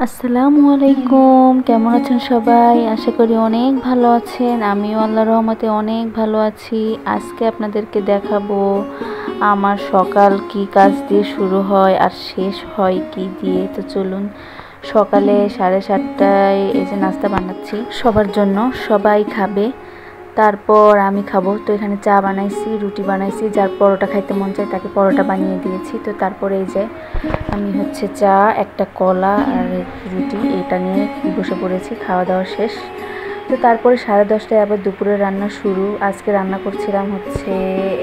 আসসালামু আলাইকুম, কেমন আছেন সবাই? আশা করি অনেক ভালো আছেন। আমিও আল্লাহর রহমতে অনেক ভালো আছি। আজকে আপনাদেরকে দেখাবো আমার সকাল কি কাজ দিয়ে শুরু হয় আর শেষ হয় কি দিয়ে। তো চলুন, সকালে 7:30টায় এই যে নাস্তা বানাচ্ছি সবার জন্য, সবাই খাবে। তারপর আমি খাবো। তো এখানে চা বানাইছি, রুটি বানাইছি, যার পরোটা খাইতে মন চায় তাকে পরোটা বানিয়ে দিয়েছি। তো তারপরে এই যে আমি চা, একটা কলা আর রুটি এটা নিয়ে বসে পড়েছি, খাওয়া দাওয়া শেষ। তো তারপরে 10:30টায় আবার দুপুরে রান্না শুরু। আজকে রান্না করছিলাম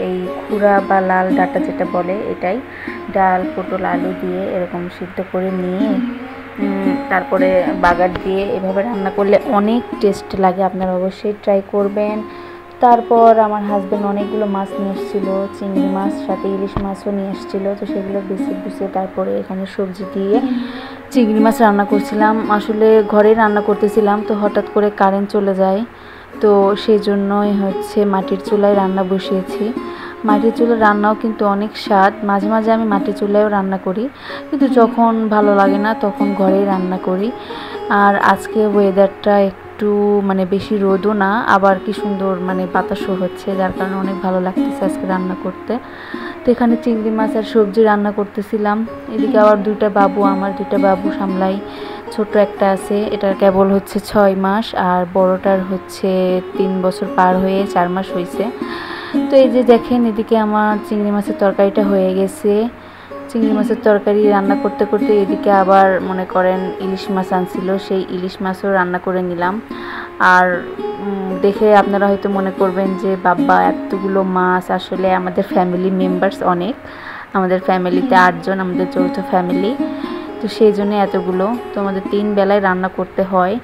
এই খুরা বা লাল ডাঁটা যেটা বলে, এটাই ডাল, পটল, আলু দিয়ে এরকম সিদ্ধ করে নিয়ে তারপরে বাগার দিয়ে এভাবে রান্না করলে অনেক টেস্ট লাগে। আপনারা অবশ্যই ট্রাই করবেন। তারপর আমার হাজব্যান্ড অনেকগুলো মাছ নিয়ে এসেছিলো, চিংড়ি মাছ, সাথে ইলিশ মাছও নিয়ে এসেছিলো। তো সেগুলো বেছে তারপরে এখানে সবজি দিয়ে চিংড়ি মাছ রান্না করছিলাম। আসলে ঘরেই রান্না করতেছিলাম, তো হঠাৎ করে কারেন্ট চলে যায়। তো সেই জন্যই মাটির চুলায় রান্না বসিয়েছি। মাটির চুলার রান্নাও কিন্তু অনেক স্বাদ। মাঝে মাঝে আমি মাটির চুলায়ও রান্না করি, কিন্তু যখন ভালো লাগে না তখন ঘরেই রান্না করি। আর আজকে ওয়েদারটা একটু বেশি রোদও না, আবার কি সুন্দর বাতাসও হচ্ছে, যার কারণে অনেক ভালো লাগতেছে আজকে রান্না করতে। তো এখানে চিংড়ি মাছ আর সবজি রান্না করতেছিলাম। এদিকে আবার আমার দুইটা বাবু সামলাই। ছোট একটা আছে, এটার কেবল 6 মাস, আর বড়টার 3 বছর পার হয়ে 4 মাস হয়েছে। তো এই যে দেখেন, এদিকে আমার চিংড়ি মাছের তরকারিটা হয়ে গেছে। চিংড়ি মাছের তরকারি রান্না করতে করতে এদিকে আবার মনে করেন ইলিশ মাছ আনছিল, সেই ইলিশ মাছও রান্না করে নিলাম। আর দেখে আপনারা হয়তো মনে করবেন যে বাবা এতগুলো মাছ, আসলে আমাদের ফ্যামিলি মেম্বার্স অনেক, আমাদের ফ্যামিলিতে 8 জন, আমাদের যৌথ ফ্যামিলি। তো সেই জন্য এতগুলো, তো আমাদের 3 বেলায় রান্না করতে হয়।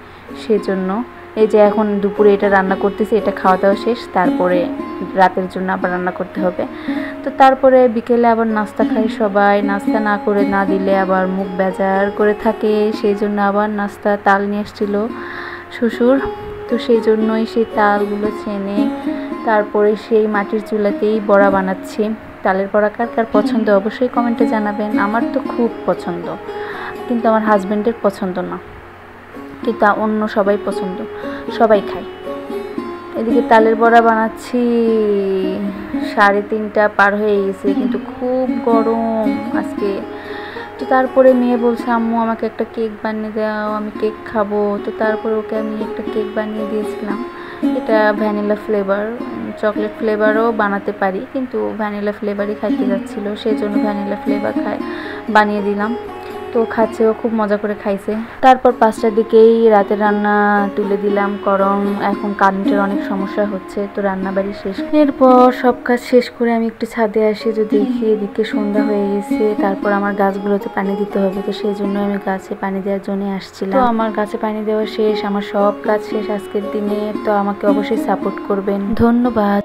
সেই জন্য এই যে এখন দুপুরে এটা রান্না করতেছি, এটা খাওয়া দাওয়া শেষ, তারপরে রাতের জন্য আবার রান্না করতে হবে। তো তারপরে বিকেলে আবার নাস্তা খাই সবাই। নাস্তা না করে না দিলে আবার মুখ বেজার করে থাকে, সেই জন্য আবার নাস্তা তাল নিয়ে এসেছিল শ্বশুর। তো সেই জন্যই সেই তালগুলো ছেনে তারপরে সেই মাটির চুলাতেই বড়া বানাচ্ছি। তালের বড়া কার কার পছন্দ অবশ্যই কমেন্টে জানাবেন। আমার তো খুব পছন্দ, কিন্তু আমার হাজব্যান্ডের পছন্দ না, কিন্তু অন্য সবাই পছন্দ, সবাই খায়। এদিকে তালের বড়া বানাচ্ছি, 3:30 পার হয়ে গেছে, কিন্তু খুব গরম আজকে। তো তারপরে মেয়ে বলছে, আম্মু আমাকে একটা কেক বানিয়ে দাও, আমি কেক খাবো। তো তারপরে ওকে আমি একটা কেক বানিয়ে দিয়েছিলাম। এটা ভ্যানিলা ফ্লেভার, চকলেট ফ্লেভারও বানাতে পারি, কিন্তু ভ্যানিলা ফ্লেভারই খাইতে যাচ্ছিলো, সেই জন্য ভ্যানিলা ফ্লেভার বানিয়ে দিলাম। তো খাচ্ছে, ও খুব মজা করে খাইছে। তারপর 5টার দিকেই রাতের রান্না তুলে দিলাম, কারণ এখন কারেন্টের অনেক সমস্যা হচ্ছে। তো রান্নাবাড়ি শেষ, এরপর সব কাজ শেষ করে আমি একটু ছাদে আসি, তো দেখি এদিকে সন্ধ্যা হয়ে গেছে। তারপর আমার গাছগুলোতে পানি দিতে হবে, তো সেই জন্য আমি গাছে পানি দেওয়ার জন্য আসছিলাম। তো আমার গাছে পানি দেওয়া শেষ, আমার সব কাজ শেষ আজকের দিনে। তো আমাকে অবশ্যই সাপোর্ট করবেন, ধন্যবাদ।